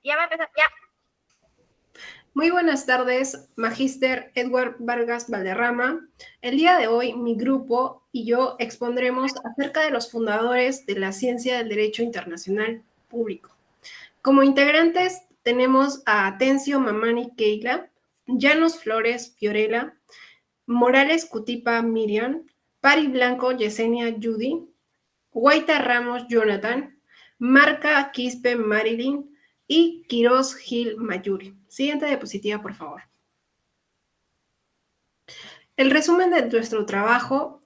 Ya va a empezar, ya. Muy buenas tardes, Magíster Edward Vargas Valderrama. El día de hoy, mi grupo y yo expondremos acerca de los fundadores de la ciencia del derecho internacional público. Como integrantes tenemos a Atencio Mamani Keila, Llanos Flores Fiorella, Morales Cutipa Miriam, Pari Blanco Yesenia Judy, Guaita Ramos Jonathan, Marca Quispe Marilyn y Quiroz Gil Mayuri. Siguiente diapositiva, por favor. El resumen de nuestro trabajo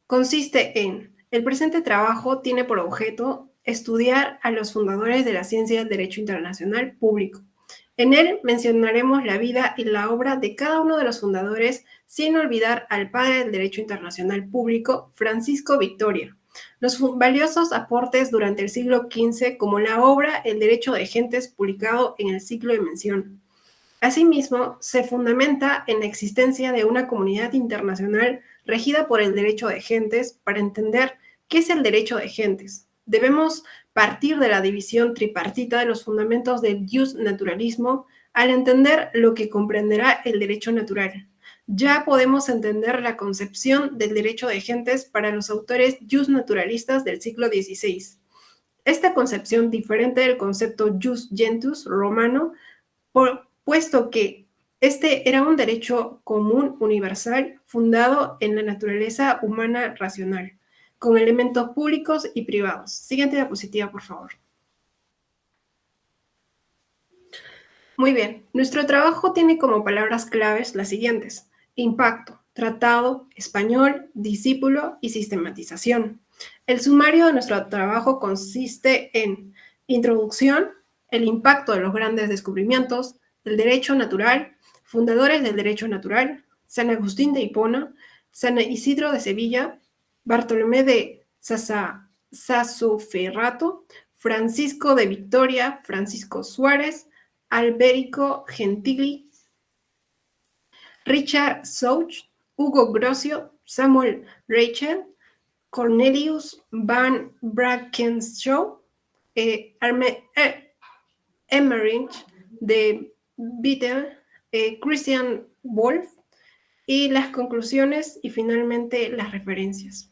consiste en: el presente trabajo tiene por objeto estudiar a los fundadores de la ciencia del derecho internacional público. En él mencionaremos la vida y la obra de cada uno de los fundadores, sin olvidar al padre del derecho internacional público, Francisco Victoria, los valiosos aportes durante el siglo XV, como la obra El derecho de gentes, publicado en el ciclo de mención. Asimismo, se fundamenta en la existencia de una comunidad internacional regida por el derecho de gentes. Para entender qué es el derecho de gentes, debemos partir de la división tripartita de los fundamentos del jus naturalismo. Al entender lo que comprenderá el derecho natural, ya podemos entender la concepción del derecho de gentes para los autores jus naturalistas del siglo XVI. Esta concepción, diferente del concepto jus gentus romano, puesto que este era un derecho común universal fundado en la naturaleza humana racional, con elementos públicos y privados. Siguiente diapositiva, por favor. Muy bien, nuestro trabajo tiene como palabras claves las siguientes: impacto, tratado, español, discípulo y sistematización. El sumario de nuestro trabajo consiste en: introducción, el impacto de los grandes descubrimientos, el derecho natural, fundadores del derecho natural, San Agustín de Hipona, San Isidro de Sevilla, Bartolomé de Sassoferrato, Francisco de Victoria, Francisco Suárez, Alberico Gentili, Richard Souch, Hugo Grocio, Samuel Rachel, Cornelius van Brackenshall, Emmerich de Bitter, Christian Wolff, y las conclusiones y finalmente las referencias.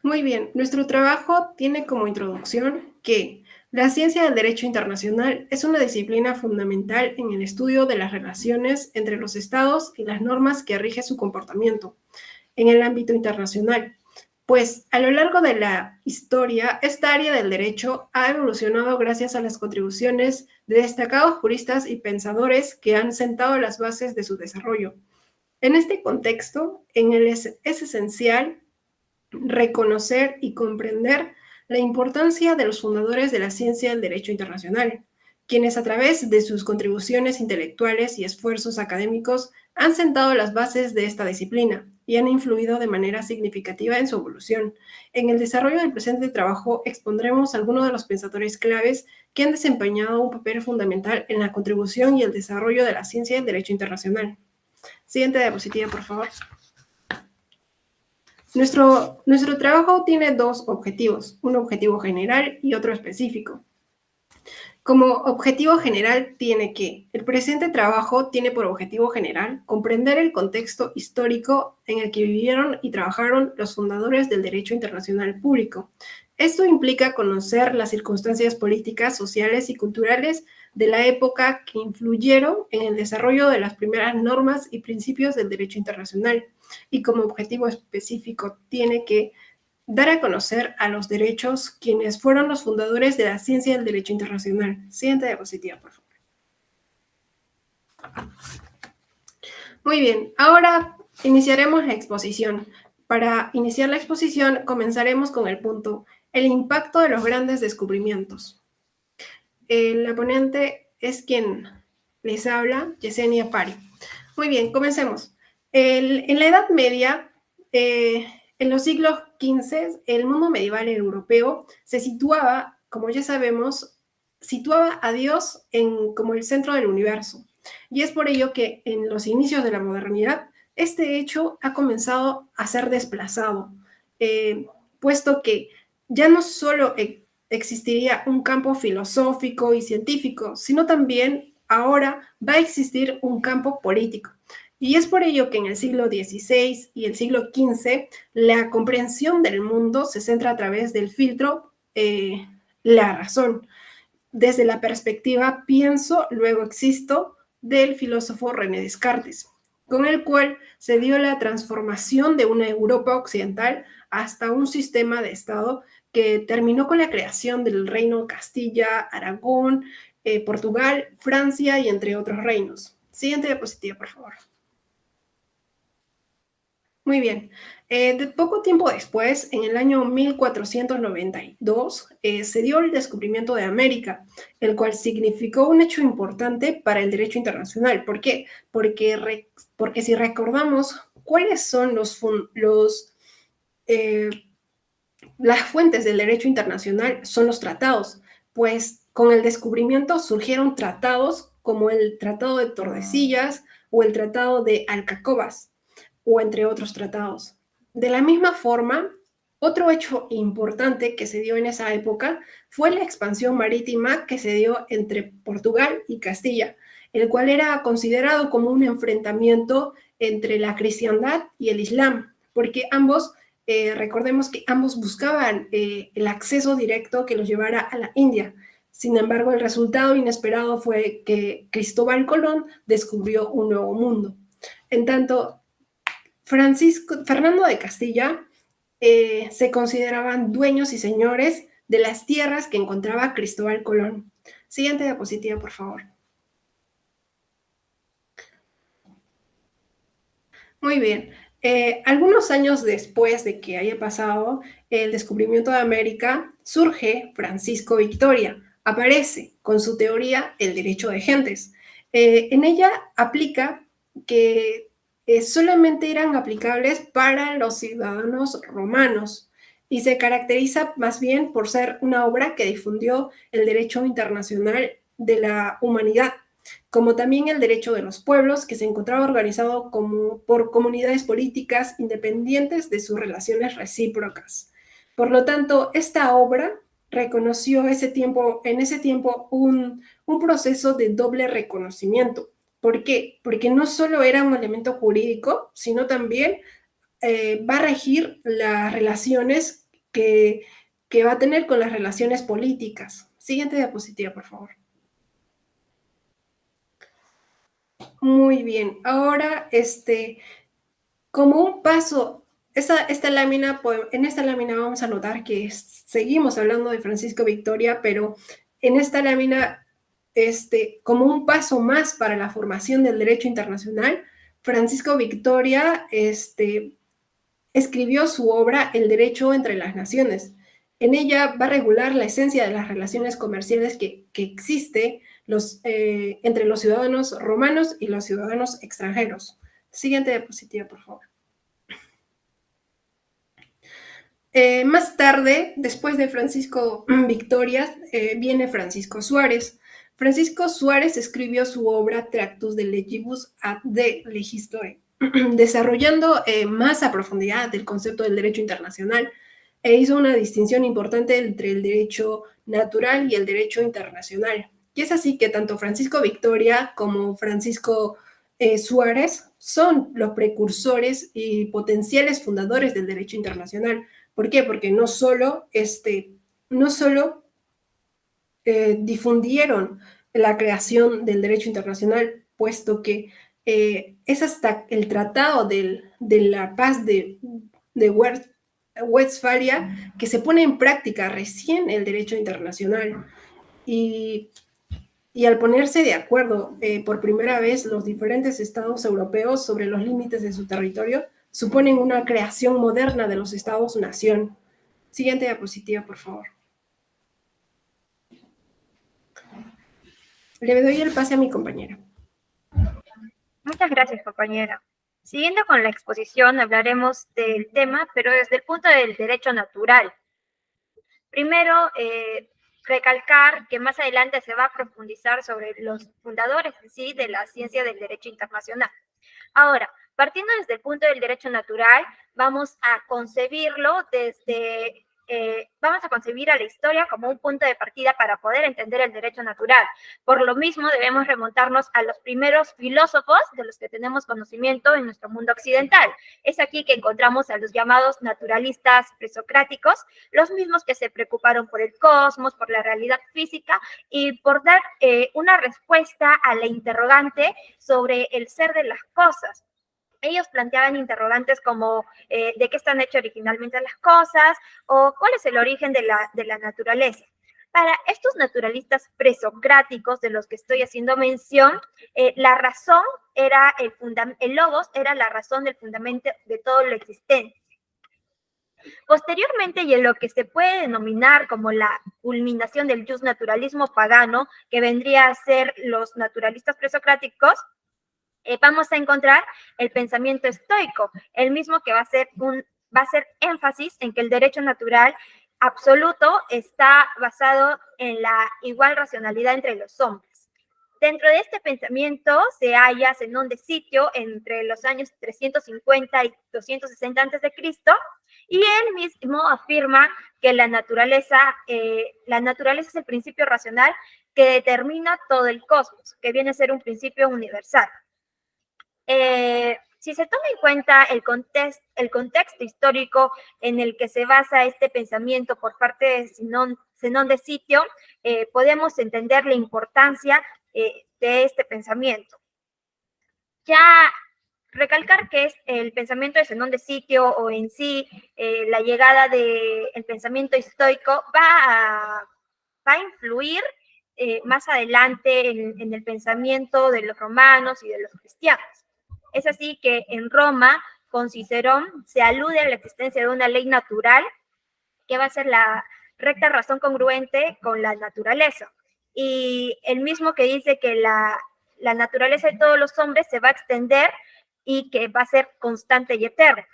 Muy bien, nuestro trabajo tiene como introducción que la ciencia del derecho internacional es una disciplina fundamental en el estudio de las relaciones entre los estados y las normas que rigen su comportamiento en el ámbito internacional. Pues a lo largo de la historia, esta área del derecho ha evolucionado gracias a las contribuciones de destacados juristas y pensadores que han sentado las bases de su desarrollo. En este contexto, es esencial reconocer y comprender la importancia de los fundadores de la ciencia del derecho internacional, quienes a través de sus contribuciones intelectuales y esfuerzos académicos han sentado las bases de esta disciplina y han influido de manera significativa en su evolución. En el desarrollo del presente trabajo expondremos algunos de los pensadores claves que han desempeñado un papel fundamental en la contribución y el desarrollo de la ciencia del derecho internacional. Siguiente diapositiva, por favor. Nuestro trabajo tiene dos objetivos, un objetivo general y otro específico. Como objetivo general tiene que: el presente trabajo tiene por objetivo general comprender el contexto histórico en el que vivieron y trabajaron los fundadores del derecho internacional público. Esto implica conocer las circunstancias políticas, sociales y culturales de la época que influyeron en el desarrollo de las primeras normas y principios del derecho internacional. Y como objetivo específico tiene que dar a conocer a los derechos quienes fueron los fundadores de la ciencia del derecho internacional. Siguiente diapositiva, por favor. Muy bien, ahora iniciaremos la exposición. Para iniciar la exposición comenzaremos con el punto: el impacto de los grandes descubrimientos. La ponente es quien les habla, Yesenia Pari. Muy bien, comencemos. En la Edad Media, en los siglos XV, el mundo medieval europeo se situaba, como ya sabemos, situaba a Dios como el centro del universo. Y es por ello que en los inicios de la modernidad, este hecho ha comenzado a ser desplazado, puesto que ya no solo existiría un campo filosófico y científico, sino también ahora va a existir un campo político. Y es por ello que en el siglo XVI y el siglo XV la comprensión del mundo se centra a través del filtro la razón, desde la perspectiva pienso, luego existo del filósofo René Descartes, con el cual se dio la transformación de una Europa occidental hasta un sistema de Estado que terminó con la creación del reino Castilla, Aragón, Portugal, Francia y entre otros reinos. Siguiente diapositiva, por favor. Muy bien. De poco tiempo después, en el año 1492, se dio el descubrimiento de América, el cual significó un hecho importante para el derecho internacional. ¿Por qué? Porque si recordamos cuáles son las fuentes del derecho internacional, son los tratados. Pues con el descubrimiento surgieron tratados como el Tratado de Tordesillas o el Tratado de Alcacobas, o entre otros tratados. De la misma forma, otro hecho importante que se dio en esa época fue la expansión marítima que se dio entre Portugal y Castilla, el cual era considerado como un enfrentamiento entre la cristiandad y el islam, porque recordemos que ambos buscaban el acceso directo que los llevara a la India. Sin embargo, el resultado inesperado fue que Cristóbal Colón descubrió un nuevo mundo. En tanto, Fernando de Castilla se consideraban dueños y señores de las tierras que encontraba Cristóbal Colón. Siguiente diapositiva, por favor. Muy bien. Algunos años después de que haya pasado el descubrimiento de América, surge Francisco Victoria. Aparece con su teoría El derecho de gentes. En ella aplica que solamente eran aplicables para los ciudadanos romanos y se caracteriza más bien por ser una obra que difundió el derecho internacional de la humanidad, como también el derecho de los pueblos, que se encontraba organizado por comunidades políticas independientes de sus relaciones recíprocas. Por lo tanto, esta obra reconoció en ese tiempo un proceso de doble reconocimiento. ¿Por qué? Porque no solo era un elemento jurídico, sino también va a regir las relaciones que va a tener con las relaciones políticas. Siguiente diapositiva, por favor. Muy bien. Ahora, como un paso, en esta lámina vamos a notar que seguimos hablando de Francisco Victoria, pero en esta lámina, como un paso más para la formación del derecho internacional, Francisco Victoria, escribió su obra El derecho entre las naciones. En ella va a regular la esencia de las relaciones comerciales que existe entre los ciudadanos romanos y los ciudadanos extranjeros. Siguiente diapositiva, por favor. Más tarde, después de Francisco Victoria, viene Francisco Suárez. Francisco Suárez escribió su obra Tractus de Legibus ad de Legistore, desarrollando más a profundidad el concepto del derecho internacional, e hizo una distinción importante entre el derecho natural y el derecho internacional. Y es así que tanto Francisco Victoria como Francisco Suárez son los precursores y potenciales fundadores del derecho internacional. ¿Por qué? Porque no solo difundieron la creación del derecho internacional, puesto que es hasta el Tratado de la Paz de Westfalia que se pone en práctica recién el derecho internacional. Y al ponerse de acuerdo por primera vez los diferentes estados europeos sobre los límites de su territorio, suponen una creación moderna de los estados-nación. Siguiente diapositiva, por favor. Le doy el pase a mi compañera. Muchas gracias, compañera. Siguiendo con la exposición, hablaremos del tema, pero desde el punto del derecho natural. Primero, recalcar que más adelante se va a profundizar sobre los fundadores en sí de la ciencia del derecho internacional. Ahora, partiendo desde el punto del derecho natural, vamos a concebirlo desde vamos a concebir a la historia como un punto de partida para poder entender el derecho natural. Por lo mismo, debemos remontarnos a los primeros filósofos de los que tenemos conocimiento en nuestro mundo occidental. Es aquí que encontramos a los llamados naturalistas presocráticos, los mismos que se preocuparon por el cosmos, por la realidad física y por dar una respuesta a la interrogante sobre el ser de las cosas. Ellos planteaban interrogantes como de qué están hechas originalmente las cosas o cuál es el origen de la naturaleza. Para estos naturalistas presocráticos de los que estoy haciendo mención, la razón era el logos era la razón del fundamento de todo lo existente. Posteriormente, y en lo que se puede denominar como la culminación del justnaturalismo pagano, que vendría a ser los naturalistas presocráticos, vamos a encontrar el pensamiento estoico, el mismo que va a hacer énfasis en que el derecho natural absoluto está basado en la igual racionalidad entre los hombres. Dentro de este pensamiento se halla Zenón de Sitio entre los años 350 y 260 a.C., y él mismo afirma que la naturaleza es el principio racional que determina todo el cosmos, que viene a ser un principio universal. Si se toma en cuenta el contexto histórico en el que se basa este pensamiento por parte de Zenón de Sitio, podemos entender la importancia de este pensamiento. Ya recalcar que es el pensamiento de Zenón de Sitio o en sí la llegada del pensamiento estoico va a influir más adelante en el pensamiento de los romanos y de los cristianos. Es así que en Roma, con Cicerón, se alude a la existencia de una ley natural que va a ser la recta razón congruente con la naturaleza. Y el mismo que dice que la naturaleza de todos los hombres se va a extender y que va a ser constante y eterna.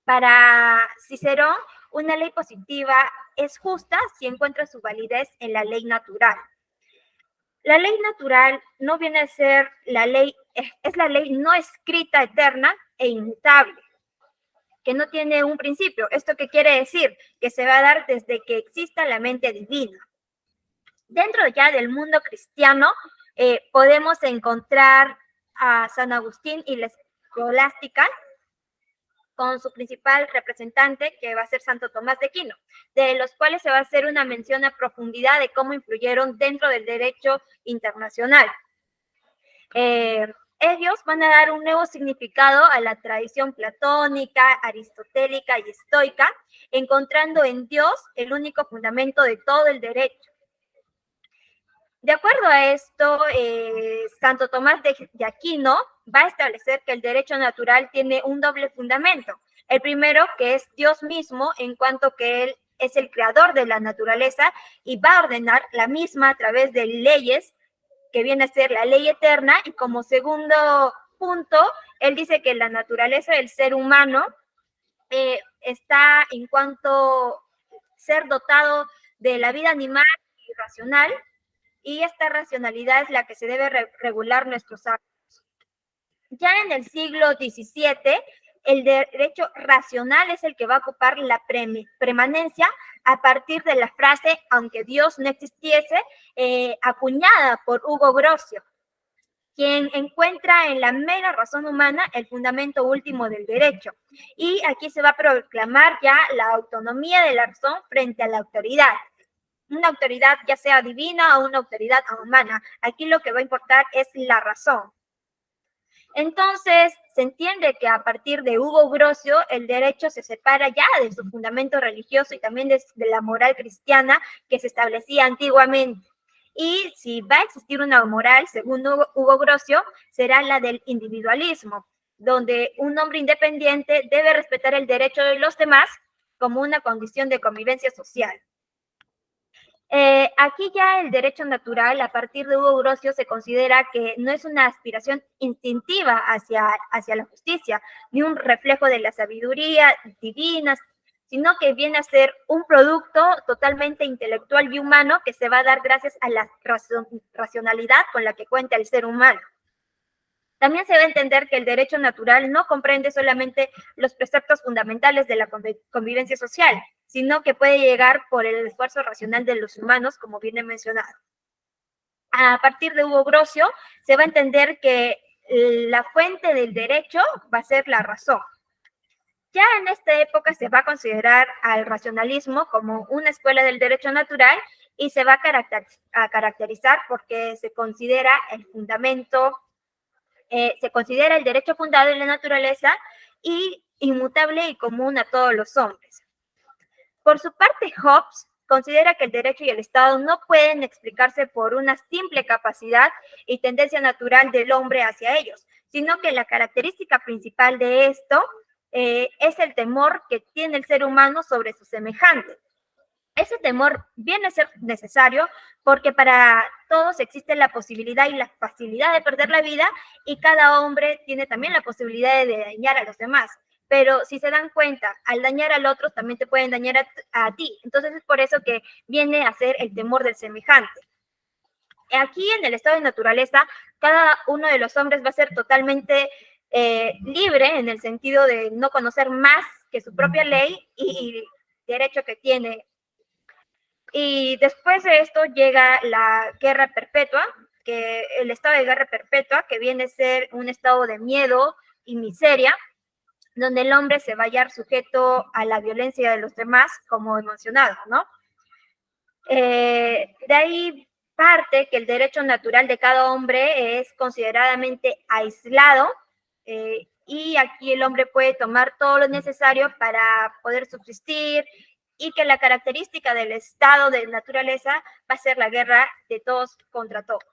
Para Cicerón, una ley positiva es justa si encuentra su validez en la ley natural. La ley natural no viene a ser la ley, es la ley no escrita, eterna e inmutable, que no tiene un principio. ¿Esto qué quiere decir? Que se va a dar desde que exista la mente divina. Dentro ya del mundo cristiano, podemos encontrar a San Agustín y la escolástica, con su principal representante, que va a ser Santo Tomás de Aquino, de los cuales se va a hacer una mención a profundidad de cómo influyeron dentro del derecho internacional. Ellos van a dar un nuevo significado a la tradición platónica, aristotélica y estoica, encontrando en Dios el único fundamento de todo el derecho. De acuerdo a esto, Santo Tomás de Aquino va a establecer que el derecho natural tiene un doble fundamento. El primero, que es Dios mismo, en cuanto que Él es el creador de la naturaleza y va a ordenar la misma a través de leyes, que viene a ser la ley eterna. Y como segundo punto, Él dice que la naturaleza del ser humano está en cuanto ser dotado de la vida animal y racional, y esta racionalidad es la que se debe regular nuestros actos. Ya en el siglo XVII, el derecho racional es el que va a ocupar la premanencia a partir de la frase "aunque Dios no existiese", acuñada por Hugo Grocio, quien encuentra en la mera razón humana el fundamento último del derecho. Y aquí se va a proclamar ya la autonomía de la razón frente a la autoridad. Una autoridad ya sea divina o una autoridad humana. Aquí lo que va a importar es la razón. Entonces, se entiende que a partir de Hugo Grocio, el derecho se separa ya de su fundamento religioso y también de la moral cristiana que se establecía antiguamente. Y si va a existir una moral, según Hugo Grocio, será la del individualismo, donde un hombre independiente debe respetar el derecho de los demás como una condición de convivencia social. Aquí ya el derecho natural, a partir de Hugo Grocio, se considera que no es una aspiración instintiva hacia la justicia, ni un reflejo de la sabiduría divina, sino que viene a ser un producto totalmente intelectual y humano que se va a dar gracias a la racionalidad con la que cuenta el ser humano. También se va a entender que el derecho natural no comprende solamente los preceptos fundamentales de la convivencia social, sino que puede llegar por el esfuerzo racional de los humanos, como viene mencionado. A partir de Hugo Grocio, se va a entender que la fuente del derecho va a ser la razón. Ya en esta época se va a considerar al racionalismo como una escuela del derecho natural y se va a caracterizar porque se considera el fundamento, se considera el derecho fundado en la naturaleza y inmutable y común a todos los hombres. Por su parte, Hobbes considera que el derecho y el Estado no pueden explicarse por una simple capacidad y tendencia natural del hombre hacia ellos, sino que la característica principal de esto es el temor que tiene el ser humano sobre su semejante. Ese temor viene a ser necesario porque para todos existe la posibilidad y la facilidad de perder la vida y cada hombre tiene también la posibilidad de dañar a los demás. Pero si se dan cuenta, al dañar al otro también te pueden dañar a ti. Entonces es por eso que viene a ser el temor del semejante. Aquí en el estado de naturaleza, cada uno de los hombres va a ser totalmente libre en el sentido de no conocer más que su propia ley y derecho que tiene. Y después de esto llega la guerra perpetua, que el estado de guerra perpetua, que viene a ser un estado de miedo y miseria, donde el hombre se va a hallar sujeto a la violencia de los demás, como he mencionado, ¿no? De ahí parte que el derecho natural de cada hombre es consideradamente aislado y aquí el hombre puede tomar todo lo necesario para poder subsistir y que la característica del estado de naturaleza va a ser la guerra de todos contra todos.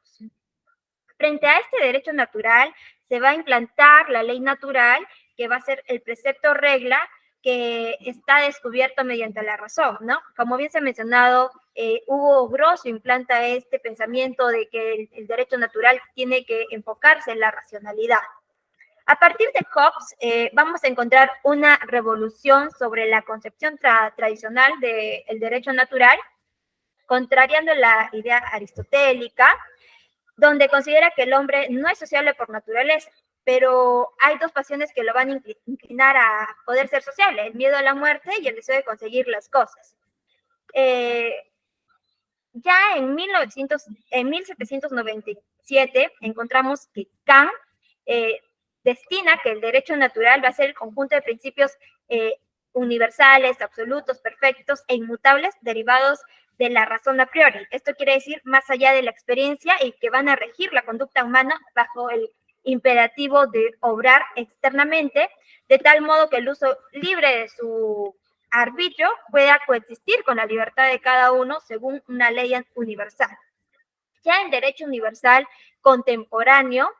Frente a este derecho natural se va a implantar la ley natural, que va a ser el precepto regla que está descubierto mediante la razón, ¿no? Como bien se ha mencionado, Hugo Grosso implanta este pensamiento de que el derecho natural tiene que enfocarse en la racionalidad. A partir de Hobbes, vamos a encontrar una revolución sobre la concepción tradicional del derecho natural, contrariando la idea aristotélica, donde considera que el hombre no es sociable por naturaleza, pero hay dos pasiones que lo van a inclinar a poder ser sociable, el miedo a la muerte y el deseo de conseguir las cosas. Ya en 1797 encontramos que Kant destina que el derecho natural va a ser el conjunto de principios universales, absolutos, perfectos e inmutables derivados de la razón a priori. Esto quiere decir más allá de la experiencia y que van a regir la conducta humana bajo el imperativo de obrar externamente, de tal modo que el uso libre de su arbitrio pueda coexistir con la libertad de cada uno según una ley universal. Ya en derecho universal contemporáneo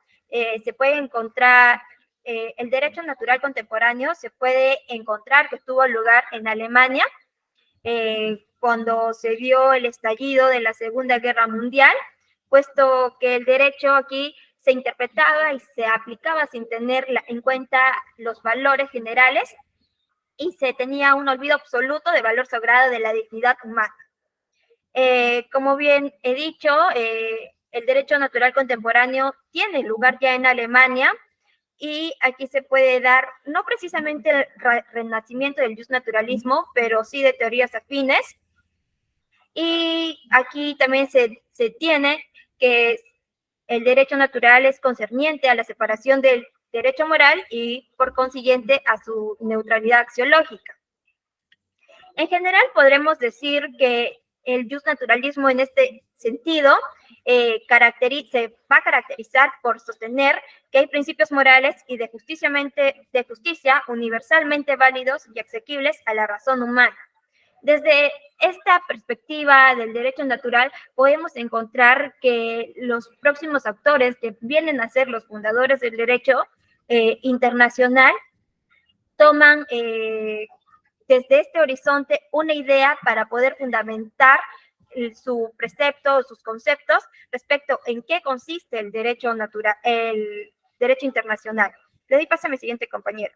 se puede encontrar el derecho natural contemporáneo, se puede encontrar que tuvo lugar en Alemania cuando se dio el estallido de la Segunda Guerra Mundial, puesto que el derecho aquí se interpretaba y se aplicaba sin tener en cuenta los valores generales y se tenía un olvido absoluto del valor sagrado de la dignidad humana. Como bien he dicho, el derecho natural contemporáneo tiene lugar ya en Alemania y aquí se puede dar no precisamente el renacimiento del justnaturalismo, pero sí de teorías afines. Y aquí también se tiene que el derecho natural es concerniente a la separación del derecho moral y por consiguiente a su neutralidad axiológica. En general podremos decir que el justnaturalismo en este sentido se va a caracterizar por sostener que hay principios morales y de justicia universalmente válidos y asequibles a la razón humana. Desde esta perspectiva del derecho natural podemos encontrar que los próximos actores que vienen a ser los fundadores del derecho internacional toman desde este horizonte una idea para poder fundamentar su precepto, sus conceptos respecto en qué consiste el derecho natural, el derecho internacional. Le doy paso a mi siguiente compañero.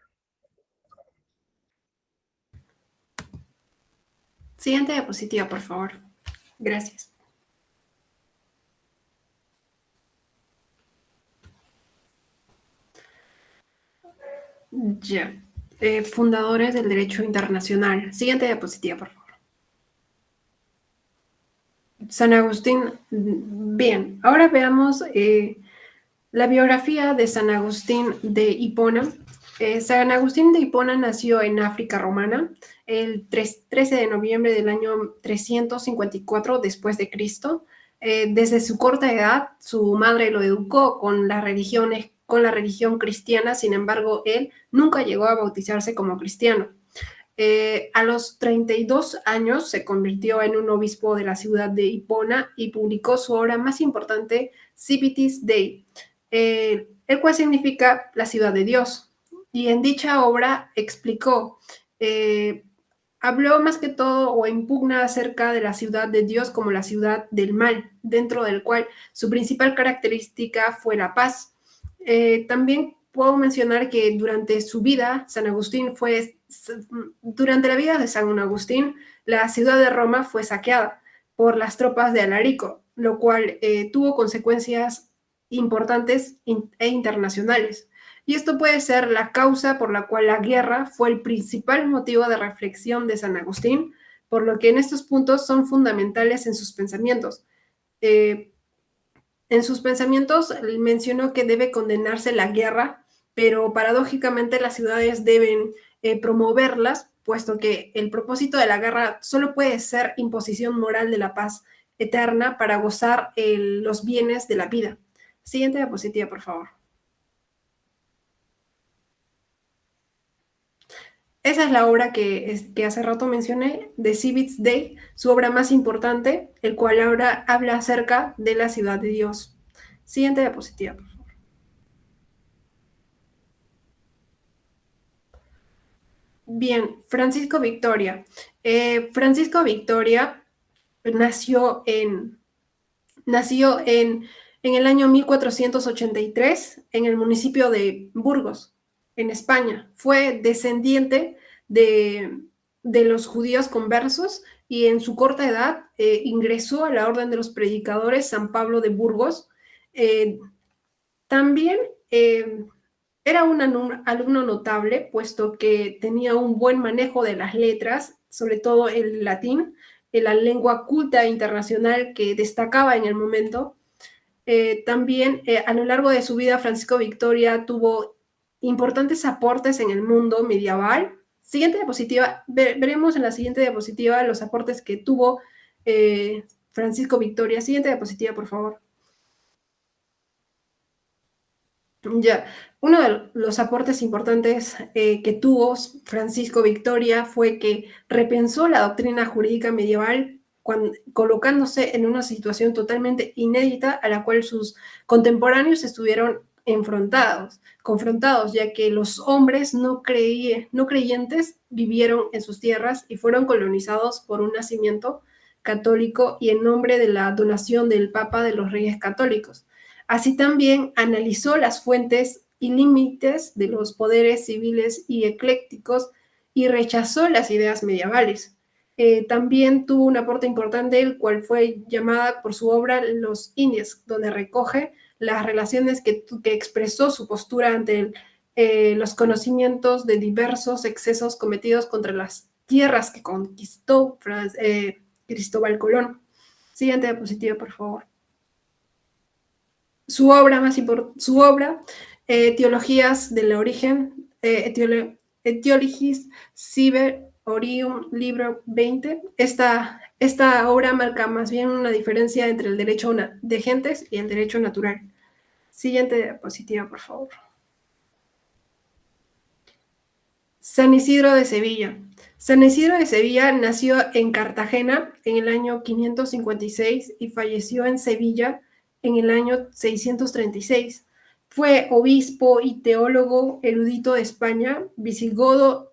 Siguiente diapositiva, por favor. Gracias. Ya. fundadores del derecho internacional. Siguiente diapositiva, por favor. San Agustín. Bien, ahora veamos la biografía de San Agustín de Hipona. San Agustín de Hipona nació en África romana el 13 de noviembre del año 354 después de Cristo. Desde su corta edad, su madre lo educó con la religión cristiana. Sin embargo, él nunca llegó a bautizarse como cristiano. A los 32 años se convirtió en un obispo de la ciudad de Hipona y publicó su obra más importante, Civitas Dei, el cual significa la ciudad de Dios. Y en dicha obra explicó, habló más que todo o impugna acerca de la ciudad de Dios como la ciudad del mal, dentro del cual su principal característica fue la paz. También puedo mencionar que durante su vida, durante la vida de San Agustín, la ciudad de Roma fue saqueada por las tropas de Alarico, lo cual tuvo consecuencias importantes e internacionales. Y esto puede ser la causa por la cual la guerra fue el principal motivo de reflexión de San Agustín, por lo que en estos puntos son fundamentales en sus pensamientos. En sus pensamientos mencionó que debe condenarse la guerra, pero paradójicamente las ciudades deben promoverlas, puesto que el propósito de la guerra solo puede ser imposición moral de la paz eterna para gozar los bienes de la vida. Siguiente diapositiva, por favor. Esa es la obra que hace rato mencioné, de Civitas Dei, su obra más importante, el cual ahora habla acerca de la ciudad de Dios. Siguiente diapositiva, por favor. Bien, Francisco Victoria. Francisco Victoria nació en el año 1483 en el municipio de Burgos, en España. Fue descendiente de los judíos conversos y en su corta edad ingresó a la Orden de los Predicadores San Pablo de Burgos. También era un alumno notable, puesto que tenía un buen manejo de las letras, sobre todo el latín, la lengua culta e internacional que destacaba en el momento. También a lo largo de su vida, Francisco Victoria tuvo importantes aportes en el mundo medieval. Siguiente diapositiva, veremos en la siguiente diapositiva los aportes que tuvo Francisco Victoria. Siguiente diapositiva, por favor. Ya, uno de los aportes importantes que tuvo Francisco Victoria fue que repensó la doctrina jurídica medieval colocándose en una situación totalmente inédita a la cual sus contemporáneos estuvieron confrontados, ya que los hombres no creyentes vivieron en sus tierras y fueron colonizados por un nacimiento católico y en nombre de la donación del Papa de los Reyes Católicos. Así también analizó las fuentes y límites de los poderes civiles y eclécticos y rechazó las ideas medievales. También tuvo un aporte importante, el cual fue llamada por su obra Los Indies, donde recoge las relaciones que expresó su postura ante los conocimientos de diversos excesos cometidos contra las tierras que conquistó Cristóbal Colón. Siguiente diapositiva, por favor. Su obra, Teologías del Origen, Etiologis Ciber Orium, libro 20. Esta obra marca más bien una diferencia entre el derecho de gentes y el derecho natural. Siguiente diapositiva, por favor. San Isidro de Sevilla. San Isidro de Sevilla nació en Cartagena en el año 556 y falleció en Sevilla en el año 636. Fue obispo y teólogo erudito de España, visigodo.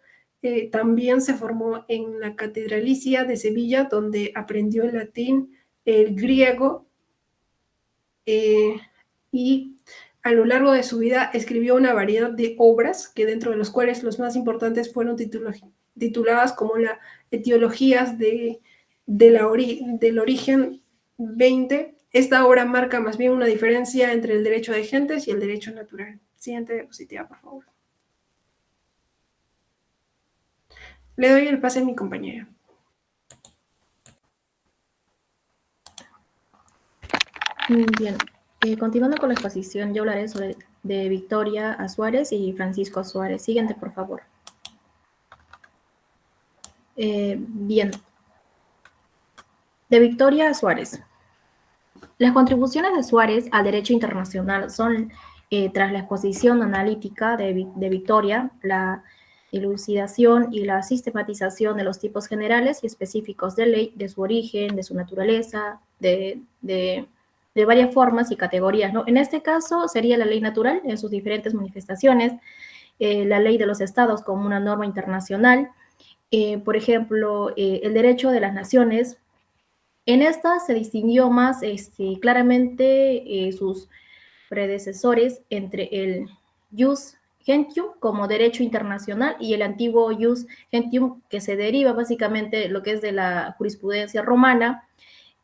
También se formó en la Catedralicia de Sevilla, donde aprendió el latín, el griego, y a lo largo de su vida escribió una variedad de obras, que dentro de los cuales los más importantes fueron tituladas como la Etiologías del Origen 20. Esta obra marca más bien una diferencia entre el derecho de gentes y el derecho natural. Siguiente diapositiva, por favor. Le doy el pase a mi compañera. Bien, continuando con la exposición, yo hablaré de Victoria a Suárez y Francisco a Suárez. Siguiente, por favor. Bien, de Victoria a Suárez. Las contribuciones de Suárez al derecho internacional son, tras la exposición analítica de Victoria, la elucidación y la sistematización de los tipos generales y específicos de ley, de su origen, de su naturaleza, de varias formas y categorías, ¿no? En este caso sería la ley natural en sus diferentes manifestaciones, la ley de los estados como una norma internacional, por ejemplo, el derecho de las naciones. En esta se distinguió más claramente sus predecesores entre el jus gentium como derecho internacional y el antiguo jus gentium, que se deriva básicamente de lo que es de la jurisprudencia romana.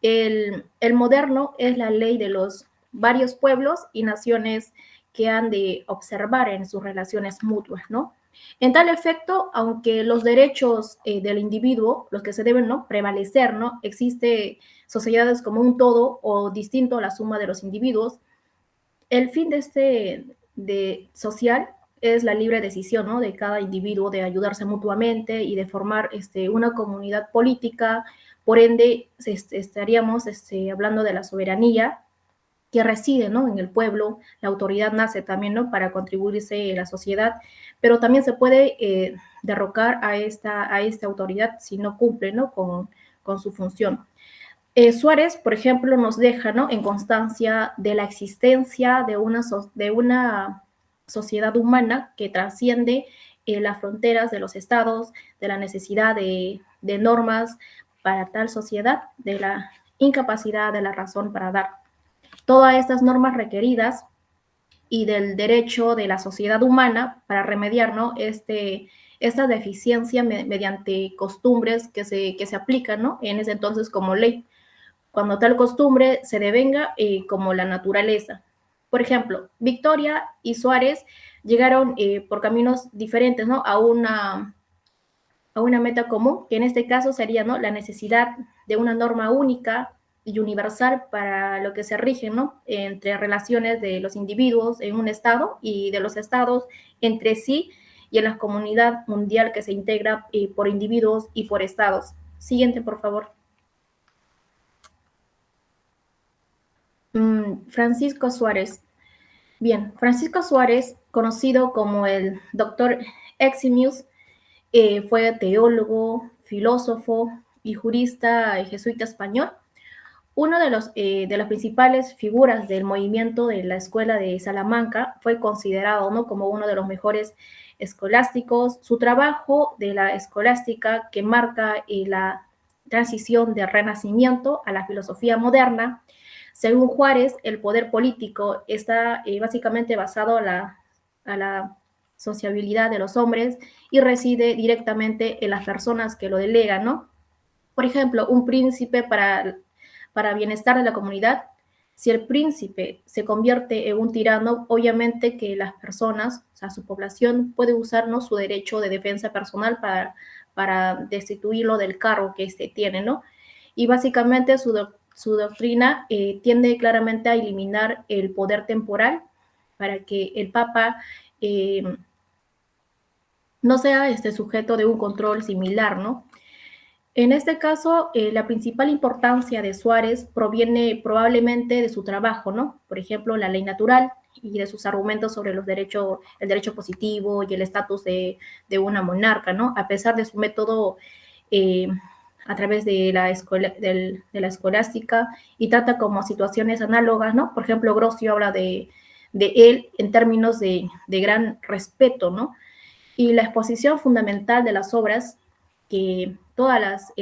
El moderno es la ley de los varios pueblos y naciones que han de observar en sus relaciones mutuas, ¿no? En tal efecto, aunque los derechos del individuo, los que se deben, ¿no?, prevalecer, ¿no? Existe sociedades como un todo o distinto a la suma de los individuos. El fin de social es la libre decisión, ¿no?, de cada individuo de ayudarse mutuamente y de formar una comunidad política. Por ende, estaríamos hablando de la soberanía que reside, ¿no?, en el pueblo. La autoridad nace también, ¿no?, para contribuirse a la sociedad, pero también se puede derrocar a esta autoridad si no cumple, ¿no?, con su función. Suárez, por ejemplo, nos deja, ¿no?, en constancia de la existencia de una sociedad humana que trasciende las fronteras de los estados, de la necesidad de normas para tal sociedad, de la incapacidad de la razón para dar todas estas normas requeridas y del derecho de la sociedad humana para remediar, ¿no?, esta deficiencia mediante costumbres que se aplican, ¿no?, en ese entonces como ley, cuando tal costumbre se devenga como la naturaleza. Por ejemplo, Victoria y Suárez llegaron por caminos diferentes, ¿no?, a una meta común, que en este caso sería, ¿no?, la necesidad de una norma única y universal para lo que se rige, ¿no?, entre relaciones de los individuos en un estado y de los estados entre sí y en la comunidad mundial que se integra por individuos y por estados. Siguiente, por favor. Francisco Suárez. Bien, Francisco Suárez, conocido como el doctor Eximius, fue teólogo, filósofo y jurista jesuita español. Uno de las principales figuras del movimiento de la Escuela de Salamanca, fue considerado, ¿no?, como uno de los mejores escolásticos. Su trabajo de la escolástica, que marca la transición del Renacimiento a la filosofía moderna. Según Juárez, el poder político está básicamente basado a la sociabilidad de los hombres y reside directamente en las personas que lo delegan, ¿no? Por ejemplo, un príncipe para bienestar de la comunidad. Si el príncipe se convierte en un tirano, obviamente que las personas, o sea, su población, puede usar, ¿no?, su derecho de defensa personal para destituirlo del cargo que tiene, ¿no? Y básicamente su doctrina tiende claramente a eliminar el poder temporal para que el Papa no sea sujeto de un control similar, ¿no? En este caso, la principal importancia de Suárez proviene probablemente de su trabajo, ¿no? Por ejemplo, la ley natural y de sus argumentos sobre el derecho positivo y el estatus de una monarca, ¿no? A pesar de su método a través de la escolástica, y trata como situaciones análogas, ¿no? Por ejemplo, Grocio habla de él en términos de gran respeto, ¿no? Y la exposición fundamental de las obras, que todas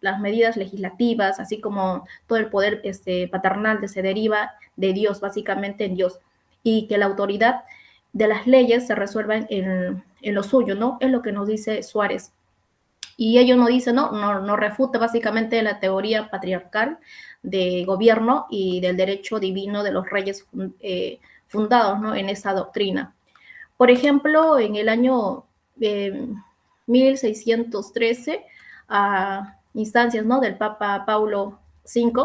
las medidas legislativas, así como todo el poder paternal se deriva de Dios, básicamente en Dios, y que la autoridad de las leyes se resuelva en lo suyo, ¿no? Es lo que nos dice Suárez. Y ello no dice, no refuta básicamente la teoría patriarcal de gobierno y del derecho divino de los reyes fundados, ¿no?, en esa doctrina. Por ejemplo, en el año 1613 a instancias, ¿no?, del Papa Paulo V,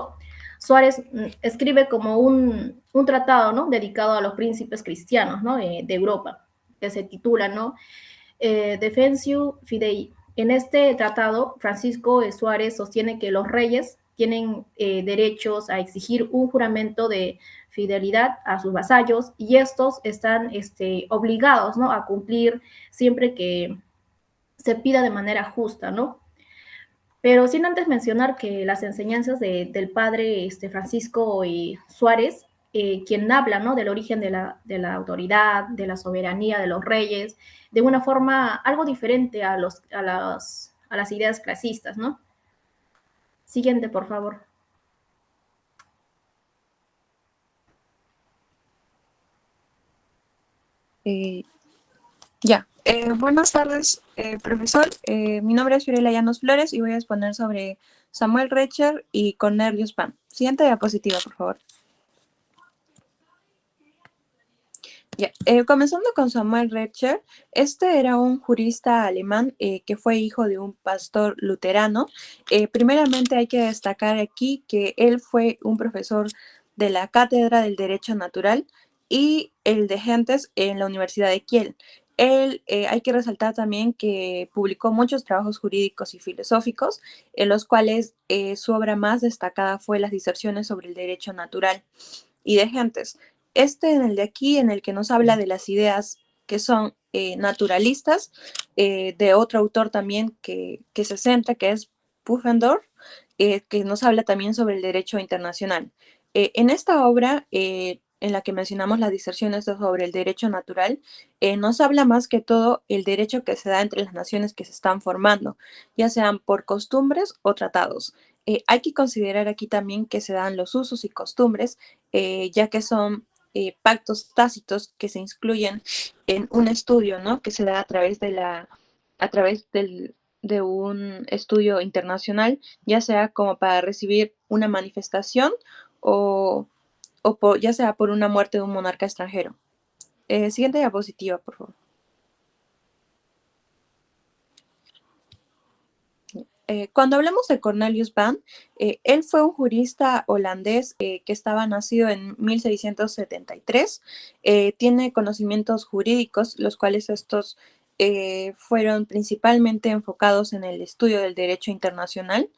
Suárez escribe como un tratado, ¿no?, dedicado a los príncipes cristianos, ¿no?, de Europa, que se titula, ¿no?, Defensio Fidei. En este tratado, Francisco Suárez sostiene que los reyes tienen derechos a exigir un juramento de fidelidad a sus vasallos y estos están obligados, ¿no?, a cumplir siempre que se pida de manera justa, ¿no? Pero sin antes mencionar que las enseñanzas del padre Francisco Suárez, quien habla, ¿no?, del origen de la autoridad, de la soberanía de los reyes, de una forma algo diferente a las ideas clasistas, ¿no? Siguiente, por favor. Buenas tardes, profesor. Mi nombre es Fiorella Llanos Flores y voy a exponer sobre Samuel Recher y Cornelius Pan. Siguiente diapositiva, por favor. Comenzando con Samuel Recher, este era un jurista alemán que fue hijo de un pastor luterano. Primeramente hay que destacar aquí que él fue un profesor de la Cátedra del Derecho Natural y el de Gentes en la Universidad de Kiel. Él, hay que resaltar también que publicó muchos trabajos jurídicos y filosóficos, en los cuales su obra más destacada fue las diserciones sobre el derecho natural y de gentes. En el de aquí, en el que nos habla de las ideas que son naturalistas, de otro autor también que se centra, que es Pufendorf, que nos habla también sobre el derecho internacional. En esta obra, en la que mencionamos las diserciones sobre el derecho natural, nos habla más que todo el derecho que se da entre las naciones que se están formando, ya sean por costumbres o tratados. Hay que considerar aquí también que se dan los usos y costumbres, ya que son pactos tácitos que se incluyen en un estudio, ¿no?, que se da de un estudio internacional, ya sea como para recibir una manifestación o ya sea por una muerte de un monarca extranjero. Siguiente diapositiva, por favor. Cuando hablamos de Cornelius Van, él fue un jurista holandés que estaba nacido en 1673. Tiene conocimientos jurídicos, los cuales estos fueron principalmente enfocados en el estudio del derecho internacional,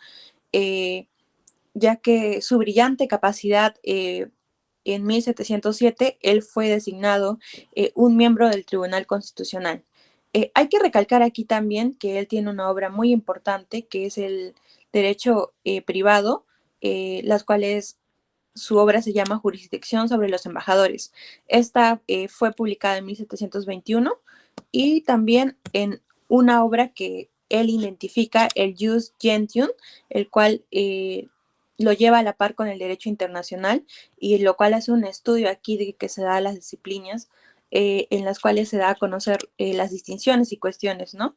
ya que su brillante capacidad en 1707, él fue designado un miembro del Tribunal Constitucional. Hay que recalcar aquí también que él tiene una obra muy importante, que es el derecho privado, las cuales su obra se llama Jurisdicción sobre los embajadores. Esta fue publicada en 1721 y también en una obra que él identifica, el Jus Gentium, el cual lo lleva a la par con el derecho internacional y lo cual hace un estudio aquí de que se da las disciplinas en las cuales se da a conocer las distinciones y cuestiones, ¿no?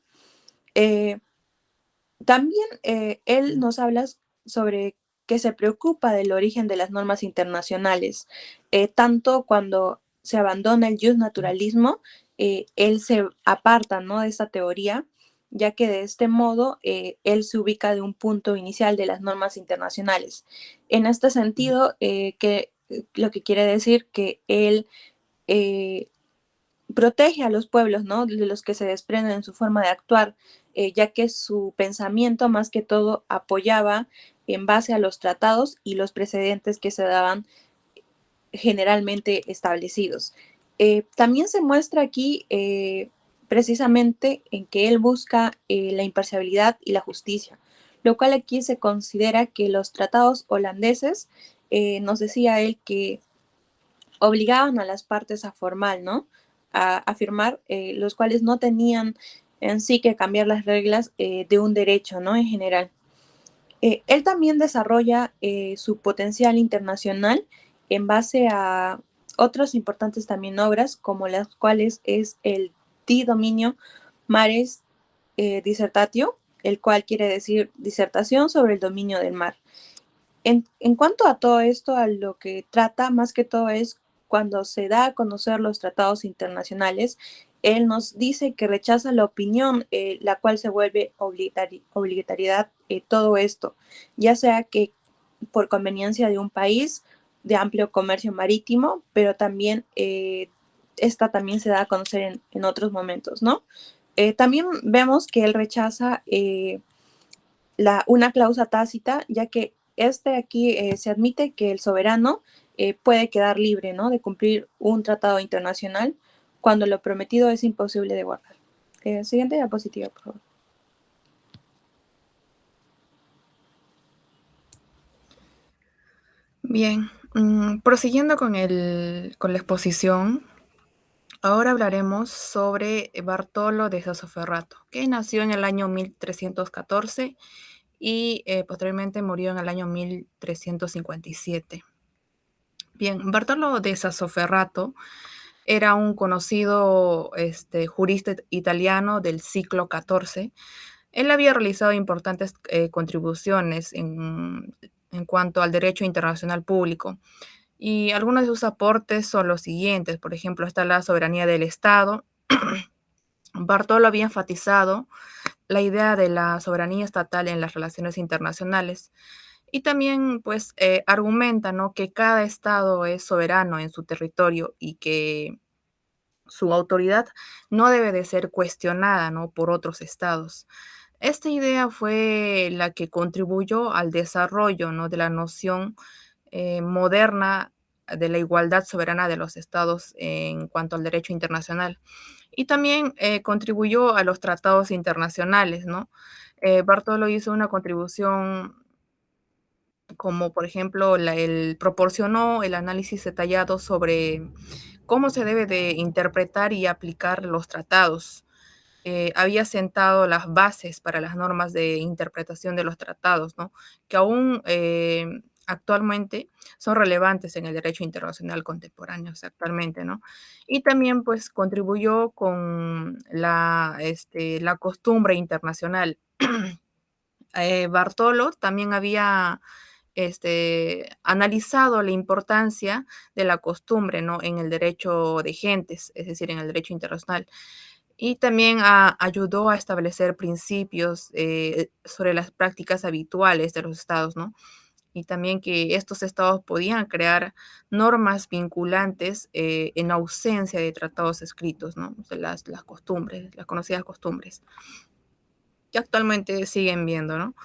También él nos habla sobre que se preocupa del origen de las normas internacionales, tanto cuando se abandona el justnaturalismo, él se aparta, ¿no?, de esta teoría, ya que de este modo él se ubica de un punto inicial de las normas internacionales. En este sentido, lo que quiere decir que él protege a los pueblos, ¿no?, de los que se desprenden en su forma de actuar, ya que su pensamiento más que todo apoyaba en base a los tratados y los precedentes que se daban generalmente establecidos. También se muestra aquí precisamente en que él busca la imparcialidad y la justicia, lo cual aquí se considera que los tratados holandeses, nos decía él que obligaban a las partes a formar, ¿no?, a firmar, los cuales no tenían en sí que cambiar las reglas de un derecho, ¿no?, en general. Él también desarrolla su potencial internacional en base a otras importantes también obras, como las cuales es el Di Dominio Maris Dissertatio, el cual quiere decir disertación sobre el dominio del mar. En cuanto a todo esto, a lo que trata más que todo es cuando se da a conocer los tratados internacionales, él nos dice que rechaza la opinión, la cual se vuelve obligatoriedad todo esto, ya sea que por conveniencia de un país de amplio comercio marítimo, pero también esta también se da a conocer en otros momentos, ¿no? También vemos que él rechaza una cláusula tácita, ya que aquí se admite que el soberano puede quedar libre, ¿no?, de cumplir un tratado internacional cuando lo prometido es imposible de guardar. Siguiente diapositiva, por favor. Bien, prosiguiendo con la exposición, ahora hablaremos sobre Bartolo de Sassoferrato, que nació en el año 1314 y posteriormente murió en el año 1357. Bien, Bartolo de Sassoferrato era un conocido jurista italiano del siglo XIV. Él había realizado importantes contribuciones en cuanto al derecho internacional público. Y algunos de sus aportes son los siguientes. Por ejemplo, está la soberanía del Estado. Bartolo había enfatizado la idea de la soberanía estatal en las relaciones internacionales. Y también, pues, argumenta, ¿no?, que cada estado es soberano en su territorio y que su autoridad no debe de ser cuestionada, ¿no?, por otros estados. Esta idea fue la que contribuyó al desarrollo, ¿no?, de la noción moderna de la igualdad soberana de los estados en cuanto al derecho internacional. Y también contribuyó a los tratados internacionales, ¿no? Bartolo hizo una contribución como, por ejemplo, él proporcionó el análisis detallado sobre cómo se debe de interpretar y aplicar los tratados. Había sentado las bases para las normas de interpretación de los tratados, ¿no?, que aún actualmente son relevantes en el derecho internacional contemporáneo, actualmente, ¿no? Y también, pues, contribuyó con la costumbre internacional. Bartolo también había analizado la importancia de la costumbre, ¿no?, en el derecho de gentes, es decir, en el derecho internacional. Y también ayudó a establecer principios sobre las prácticas habituales de los estados, ¿no? Y también que estos estados podían crear normas vinculantes en ausencia de tratados escritos, ¿no? O sea, las costumbres, las conocidas costumbres, que actualmente siguen viendo, ¿no?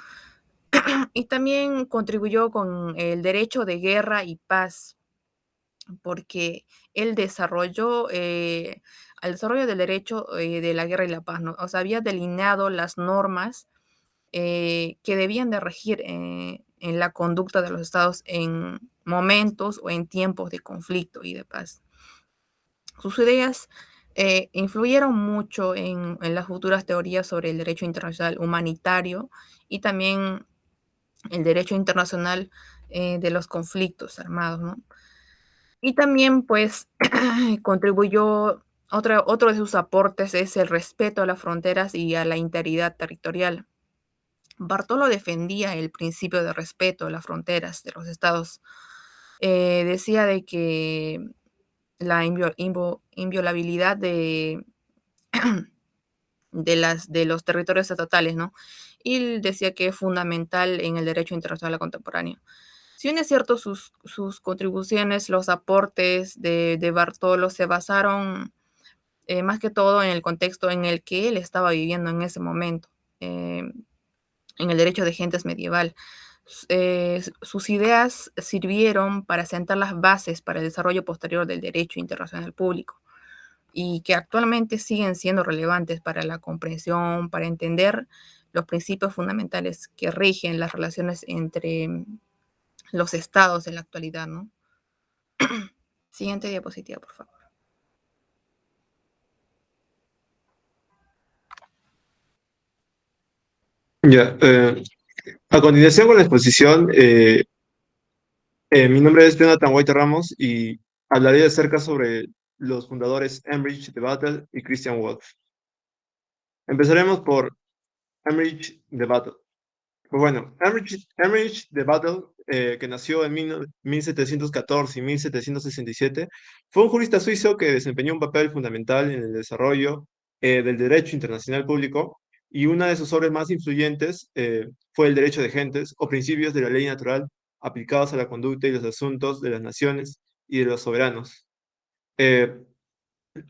Y también contribuyó con el derecho de guerra y paz, porque él desarrolló al desarrollo del derecho de la guerra y la paz, ¿no? O sea, había delineado las normas que debían de regir en la conducta de los estados en momentos o en tiempos de conflicto y de paz. Sus ideas influyeron mucho en las futuras teorías sobre el derecho internacional humanitario y también el derecho internacional de los conflictos armados, ¿no? Y también, pues, contribuyó, otro de sus aportes es el respeto a las fronteras y a la integridad territorial. Bartolo defendía el principio de respeto a las fronteras de los estados. Decía de que la inviolabilidad de los territorios estatales, ¿no? Y él decía que es fundamental en el derecho internacional contemporáneo. Si bien es cierto, sus contribuciones, los aportes de Bartolo se basaron más que todo en el contexto en el que él estaba viviendo en ese momento, en el derecho de gentes medieval. Sus ideas sirvieron para sentar las bases para el desarrollo posterior del derecho internacional público y que actualmente siguen siendo relevantes para la comprensión, para entender los principios fundamentales que rigen las relaciones entre los estados en la actualidad, ¿no? Siguiente diapositiva, por favor. Ya, a continuación con la exposición, mi nombre es Jonathan White Ramos y hablaré acerca sobre los fundadores Heinrich de Battle y Christian Wolff. Empezaremos por Heinrich de Battle. Bueno, Heinrich de Battle, que nació en 1714 y 1767, fue un jurista suizo que desempeñó un papel fundamental en el desarrollo del derecho internacional público, y una de sus obras más influyentes fue El derecho de gentes o principios de la ley natural aplicados a la conducta y los asuntos de las naciones y de los soberanos. Eh,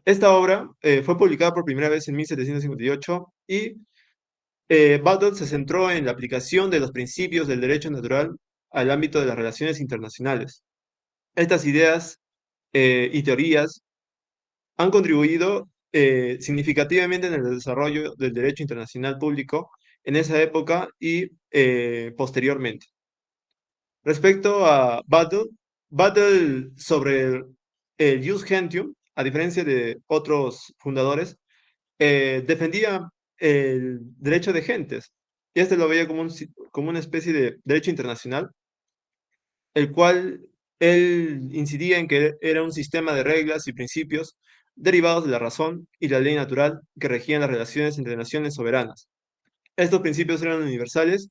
Esta obra fue publicada por primera vez en 1758 y Butler se centró en la aplicación de los principios del derecho natural al ámbito de las relaciones internacionales. Estas ideas y teorías han contribuido significativamente en el desarrollo del derecho internacional público en esa época y posteriormente. Respecto a Butler sobre el jus gentium, a diferencia de otros fundadores, defendía el derecho de gentes, y este lo veía como una especie de derecho internacional, el cual él incidía en que era un sistema de reglas y principios derivados de la razón y la ley natural que regían las relaciones entre naciones soberanas. Estos principios eran universales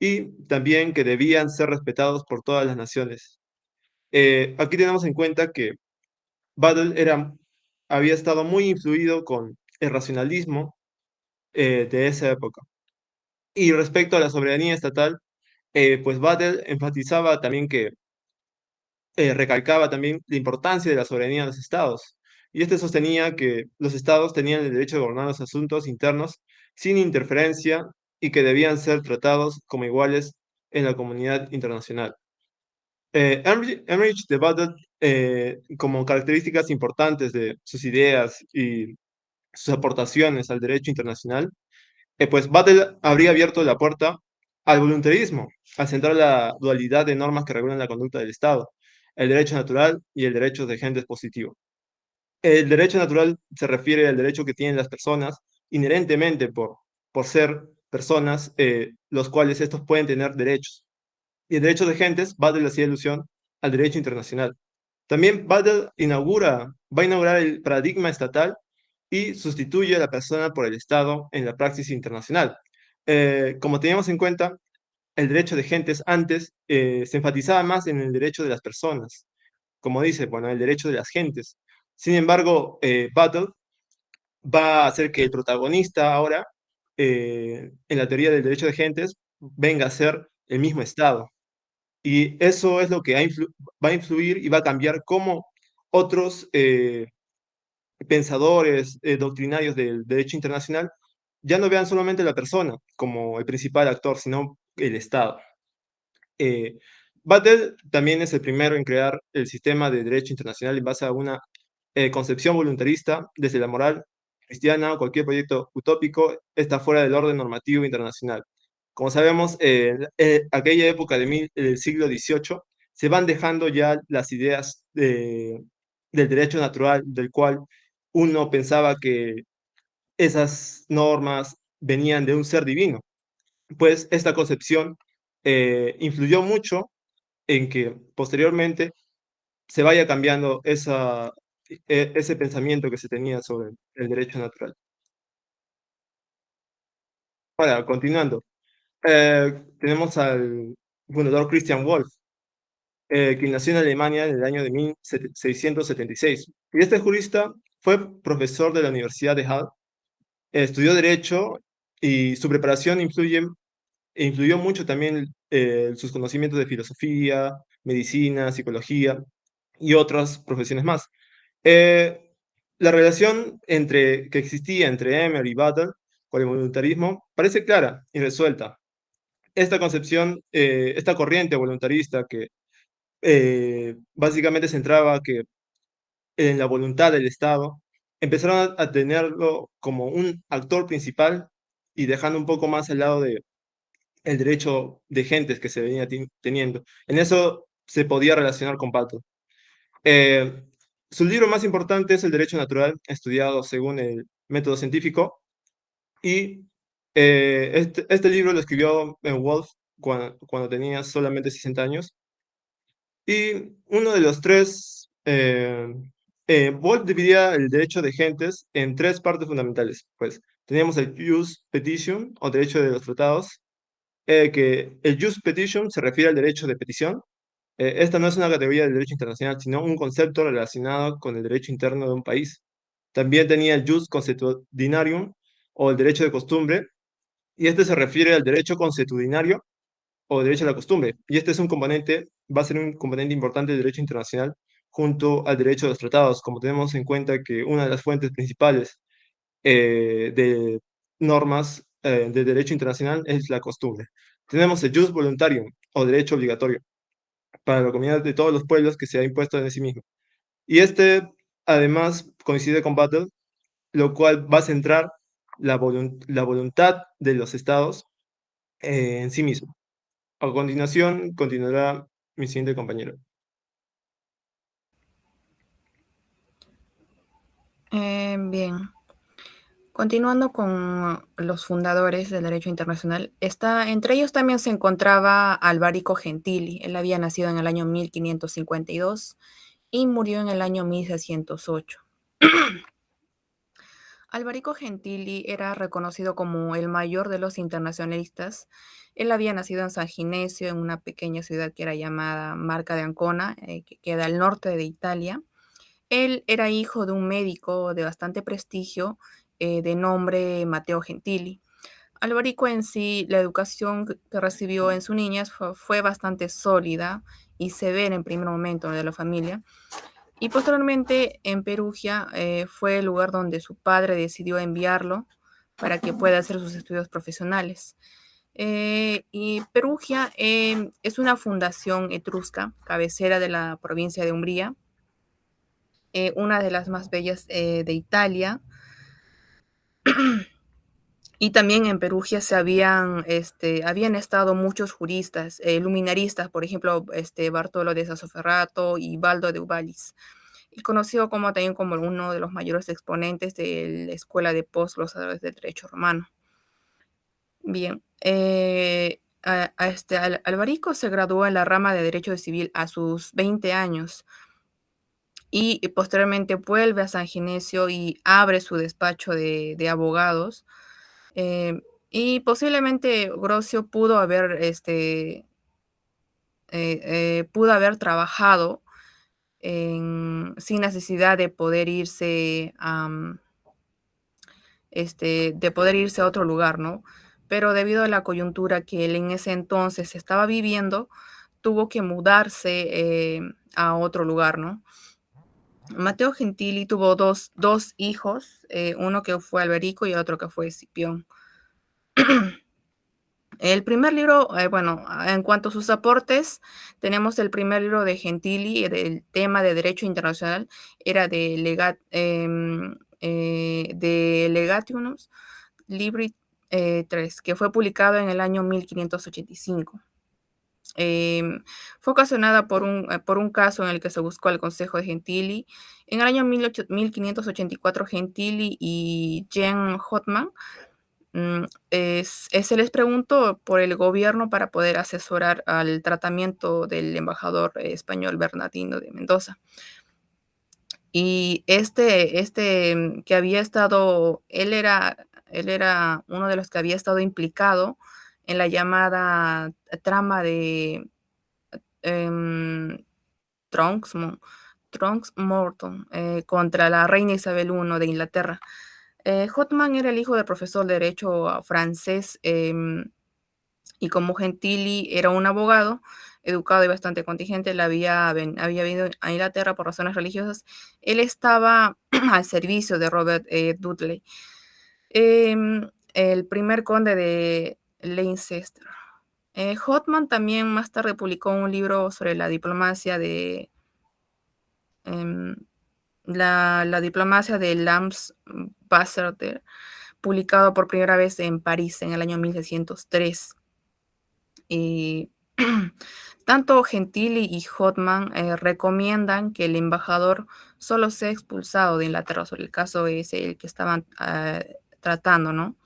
y también que debían ser respetados por todas las naciones. Aquí tenemos en cuenta que Battle había estado muy influido con el racionalismo de esa época. Y respecto a la soberanía estatal, pues Battle enfatizaba también que recalcaba también la importancia de la soberanía de los estados. Y este sostenía que los estados tenían el derecho de gobernar los asuntos internos sin interferencia y que debían ser tratados como iguales en la comunidad internacional. Emmerich de Battle, como características importantes de sus ideas y sus aportaciones al derecho internacional, pues Battle habría abierto la puerta al voluntarismo, al centrar la dualidad de normas que regulan la conducta del Estado, el derecho natural y el derecho de agentes positivo. El derecho natural se refiere al derecho que tienen las personas inherentemente por ser personas, los cuales estos pueden tener derechos. Y el derecho de agentes, Battle hacía alusión al derecho internacional. También Battle va a inaugurar el paradigma estatal y sustituye a la persona por el Estado en la praxis internacional. Como teníamos en cuenta, el derecho de gentes antes se enfatizaba más en el derecho de las personas, como dice, bueno, el derecho de las gentes. Sin embargo, Battle va a hacer que el protagonista ahora, en la teoría del derecho de gentes, venga a ser el mismo Estado. Y eso es lo que va a influir y va a cambiar cómo otros pensadores doctrinarios del derecho internacional ya no vean solamente a la persona como el principal actor, sino el Estado. Battle también es el primero en crear el sistema de derecho internacional en base a una concepción voluntarista desde la moral cristiana. Cualquier proyecto utópico está fuera del orden normativo internacional. Como sabemos, aquella época del siglo XVIII se van dejando ya las ideas del derecho natural, del cual uno pensaba que esas normas venían de un ser divino. Pues esta concepción influyó mucho en que posteriormente se vaya cambiando ese pensamiento que se tenía sobre el derecho natural. Ahora, continuando, tenemos al fundador Christian Wolff, quien nació en Alemania en el año de 1676. Y este jurista fue profesor de la Universidad de Halle, estudió Derecho y su preparación influyó mucho también sus conocimientos de filosofía, medicina, psicología y otras profesiones más. Eh, la relación que existía entre Emer y Battle con el voluntarismo parece clara y resuelta. Esta concepción, esta corriente voluntarista que básicamente centraba que en la voluntad del Estado, empezaron a tenerlo como un actor principal y dejando un poco más al lado de el derecho de gentes que se venía teniendo. En eso se podía relacionar con Pato. Su libro más importante es El Derecho Natural, estudiado según el método científico, y este libro lo escribió Wolff cuando tenía solamente 60 años, y uno de los tres, Wolff dividía el derecho de gentes en tres partes fundamentales. Pues teníamos el jus petition, o derecho de los tratados, que el jus petition se refiere al derecho de petición. Esta no es una categoría del derecho internacional, sino un concepto relacionado con el derecho interno de un país. También tenía el jus consuetudinarium, o el derecho de costumbre, y este se refiere al derecho consuetudinario o derecho a la costumbre. Y este es un componente, va a ser un componente importante del derecho internacional junto al derecho de los tratados, como tenemos en cuenta que una de las fuentes principales de normas de derecho internacional es la costumbre. Tenemos el jus voluntarium o derecho obligatorio para la comunidad de todos los pueblos que se ha impuesto en sí mismo. Y este, además, coincide con Battle, lo cual va a centrar la voluntad de los estados en sí mismo. A continuación, continuará mi siguiente compañero. Bien, continuando con los fundadores del derecho internacional, entre ellos también se encontraba Alvarico Gentili. Él había nacido en el año 1552 y murió en el año 1608. Alvarico Gentili era reconocido como el mayor de los internacionalistas. Él había nacido en San Ginesio, en una pequeña ciudad que era llamada Marca de Ancona, que queda al norte de Italia. Él era hijo de un médico de bastante prestigio, de nombre Mateo Gentili. Alvarico en sí, la educación que recibió en su niñez fue bastante sólida y severa en primer momento de la familia. Y posteriormente en Perugia fue el lugar donde su padre decidió enviarlo para que pueda hacer sus estudios profesionales. Y Perugia es una fundación etrusca, cabecera de la provincia de Umbría, una de las más bellas de Italia. Y también en Perugia habían estado muchos juristas, luminaristas, por ejemplo, Bartolo de Sassoferrato y Baldo de Uballis, y conocido también como uno de los mayores exponentes de la escuela de postglossadores del derecho romano. Bien, Alvarico se graduó en la rama de Derecho Civil a sus 20 años y posteriormente vuelve a San Ginesio y abre su despacho de abogados. Y posiblemente Grosio pudo haber trabajado sin necesidad de poder irse a otro lugar, ¿no? Pero debido a la coyuntura que él en ese entonces estaba viviendo, tuvo que mudarse a otro lugar, ¿no? Mateo Gentili tuvo dos hijos, uno que fue Alberico y otro que fue Escipión. El primer libro, en cuanto a sus aportes, tenemos el primer libro de Gentili, del tema de Derecho Internacional, era de Legationis Libri 3, que fue publicado en el año 1585. Fue ocasionada por un caso en el que se buscó el consejo de Gentili. En el año 1584, Gentili y Jean Hotman se les preguntó por el gobierno para poder asesorar al tratamiento del embajador español Bernardino de Mendoza. Y que había estado, él era uno de los que había estado implicado en la llamada trama de Trunks-Morton contra la reina Isabel I de Inglaterra. Hotman era el hijo del profesor de Derecho francés y como Gentili era un abogado educado y bastante contingente, él había venido a Inglaterra por razones religiosas. Él estaba al servicio de Robert Dudley, el primer conde de Leicester. Hotman también más tarde publicó un libro sobre la diplomacia de la diplomacia de Lams-Basseterre, publicado por primera vez en París en el año 1603. Tanto Gentili y Hotman recomiendan que el embajador solo sea expulsado de Inglaterra, sobre el caso es el que estaban tratando, ¿no?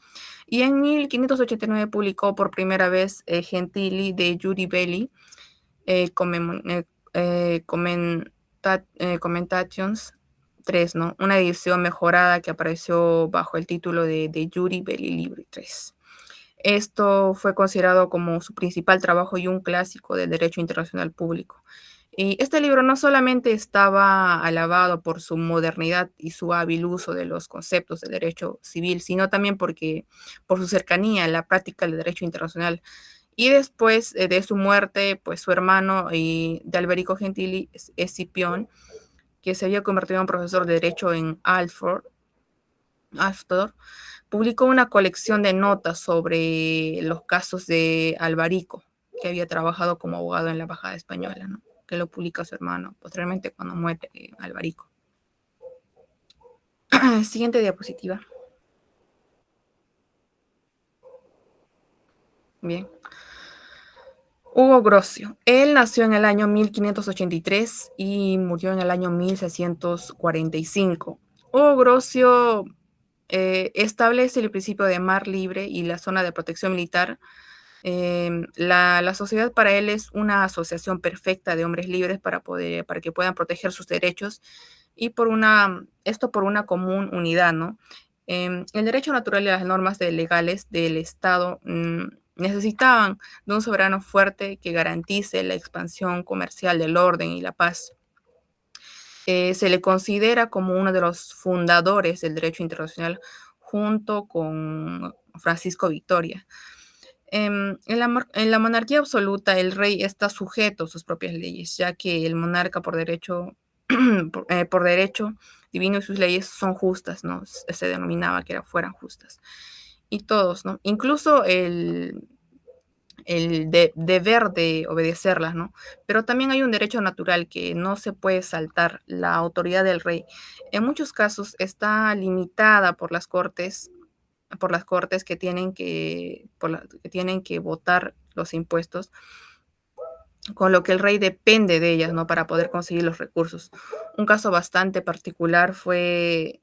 Y en 1589 publicó por primera vez Gentili de Juri Belli, Commentations 3, ¿no? Una edición mejorada que apareció bajo el título de Juri Belli Libri 3. Esto fue considerado como su principal trabajo y un clásico del derecho internacional público. Y este libro no solamente estaba alabado por su modernidad y su hábil uso de los conceptos del derecho civil, sino también por su cercanía a la práctica del derecho internacional. Y después de su muerte, pues su hermano de Alberico Gentili, Escipión, que se había convertido en profesor de derecho en Alford, publicó una colección de notas sobre los casos de Albarico, que había trabajado como abogado en la embajada española, ¿no? Que lo publica su hermano posteriormente cuando muere Albarico. Siguiente diapositiva. Bien. Hugo Grocio. Él nació en el año 1583 y murió en el año 1645. Hugo Grocio establece el principio de mar libre y la zona de protección militar. La sociedad para él es una asociación perfecta de hombres libres para que puedan proteger sus derechos y esto por una común unidad, ¿no? El derecho natural y las normas legales del Estado necesitaban de un soberano fuerte que garantice la expansión comercial del orden y la paz. Se le considera como uno de los fundadores del derecho internacional junto con Francisco Victoria. En la monarquía absoluta, el rey está sujeto a sus propias leyes, ya que el monarca por derecho, por derecho divino y sus leyes son justas, ¿no? Se denominaba que fueran justas. Y todos, ¿no? Incluso el deber de obedecerlas, ¿no? Pero también hay un derecho natural que no se puede saltar, la autoridad del rey. En muchos casos está limitada por las cortes que tienen que votar los impuestos, con lo que el rey depende de ellas, ¿no? Para poder conseguir los recursos. Un caso bastante particular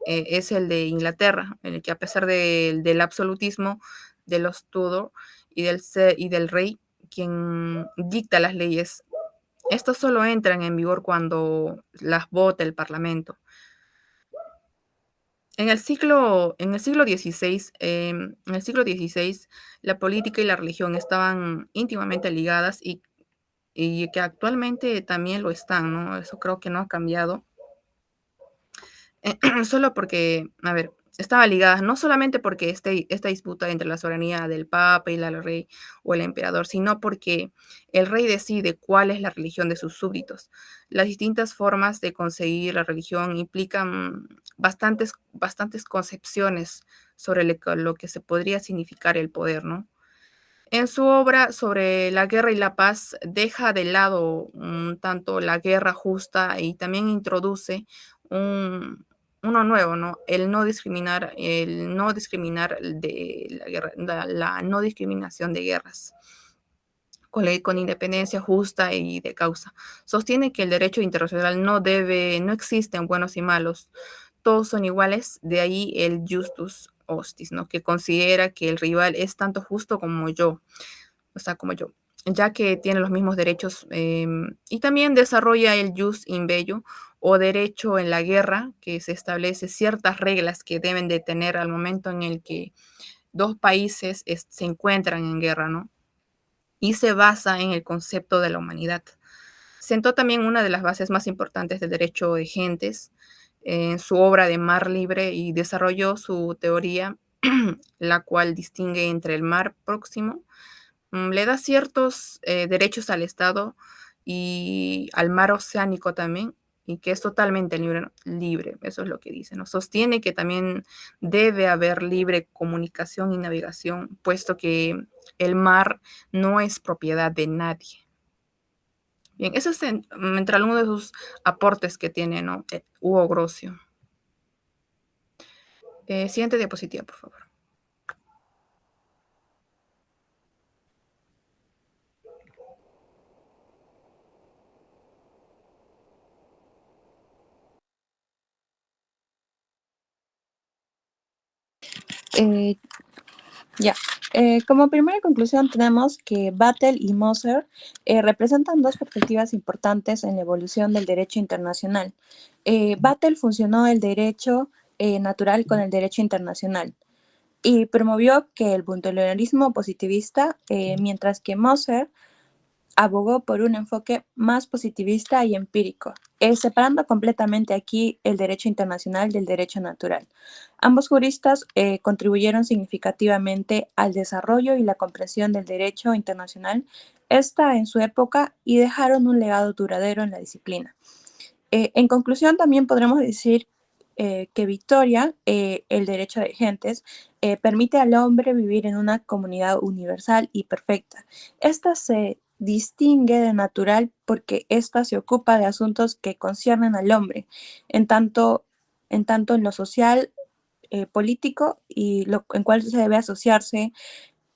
es el de Inglaterra, en el que a pesar del absolutismo de los Tudor y del rey, quien dicta las leyes, estos solo entran en vigor cuando las vota el Parlamento. En el siglo XVI, la política y la religión estaban íntimamente ligadas y que actualmente también lo están, ¿no? Eso creo que no ha cambiado. Solo porque, a ver, estaba ligada, no solamente porque esta disputa entre la soberanía del Papa y el rey o el emperador, sino porque el rey decide cuál es la religión de sus súbditos. Las distintas formas de conseguir la religión implican bastantes concepciones sobre lo que se podría significar el poder, ¿no? En su obra sobre la guerra y la paz deja de lado tanto la guerra justa y también introduce uno nuevo, ¿no? El no discriminar de la guerra, la no discriminación de guerras, con independencia justa y de causa. Sostiene que el derecho internacional no existen buenos y malos, todos son iguales, de ahí el justus hostis, ¿no? Que considera que el rival es tanto justo como yo, ya que tiene los mismos derechos, y también desarrolla el jus in bello o derecho en la guerra, que se establece ciertas reglas que deben de tener al momento en el que dos países se encuentran en guerra, ¿no? Y se basa en el concepto de la humanidad. Sentó también una de las bases más importantes del derecho de gentes en su obra de Mar Libre y desarrolló su teoría, la cual distingue entre el mar próximo, le da ciertos derechos al Estado y al mar oceánico también, y que es totalmente libre, eso es lo que dice, ¿no? Sostiene que también debe haber libre comunicación y navegación, puesto que el mar no es propiedad de nadie. Bien, eso es entre algunos de sus aportes que tiene, ¿no? Hugo Grocio. Siguiente diapositiva, por favor. Como primera conclusión tenemos que Vattel y Moser representan dos perspectivas importantes en la evolución del derecho internacional. Vattel funcionó el derecho natural con el derecho internacional. y promovió que el multilateralismo positivista, mientras que Moser abogó por un enfoque más positivista y empírico, separando completamente aquí el derecho internacional del derecho natural. Ambos juristas contribuyeron significativamente al desarrollo y la comprensión del derecho internacional, esta en su época, y dejaron un legado duradero en la disciplina. En conclusión, también podremos decir que Victoria, el derecho de gentes, permite al hombre vivir en una comunidad universal y perfecta. Esta se distingue de natural porque ésta se ocupa de asuntos que conciernen al hombre, en tanto en lo social, político y en cual se debe asociarse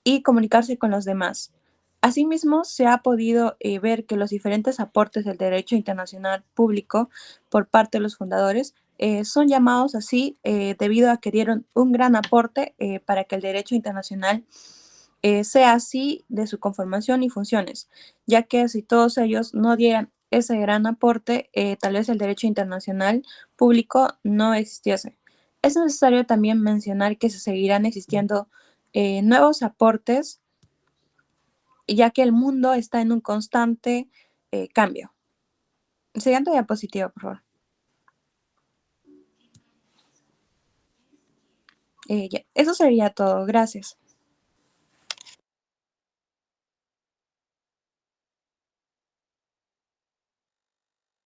y comunicarse con los demás. Asimismo, se ha podido ver que los diferentes aportes del derecho internacional público por parte de los fundadores son llamados así debido a que dieron un gran aporte para que el derecho internacional sea así de su conformación y funciones, ya que si todos ellos no dieran ese gran aporte, tal vez el derecho internacional público no existiese. Es necesario también mencionar que se seguirán existiendo nuevos aportes, ya que el mundo está en un constante cambio. Siguiente diapositiva, por favor. Ya, eso sería todo. Gracias.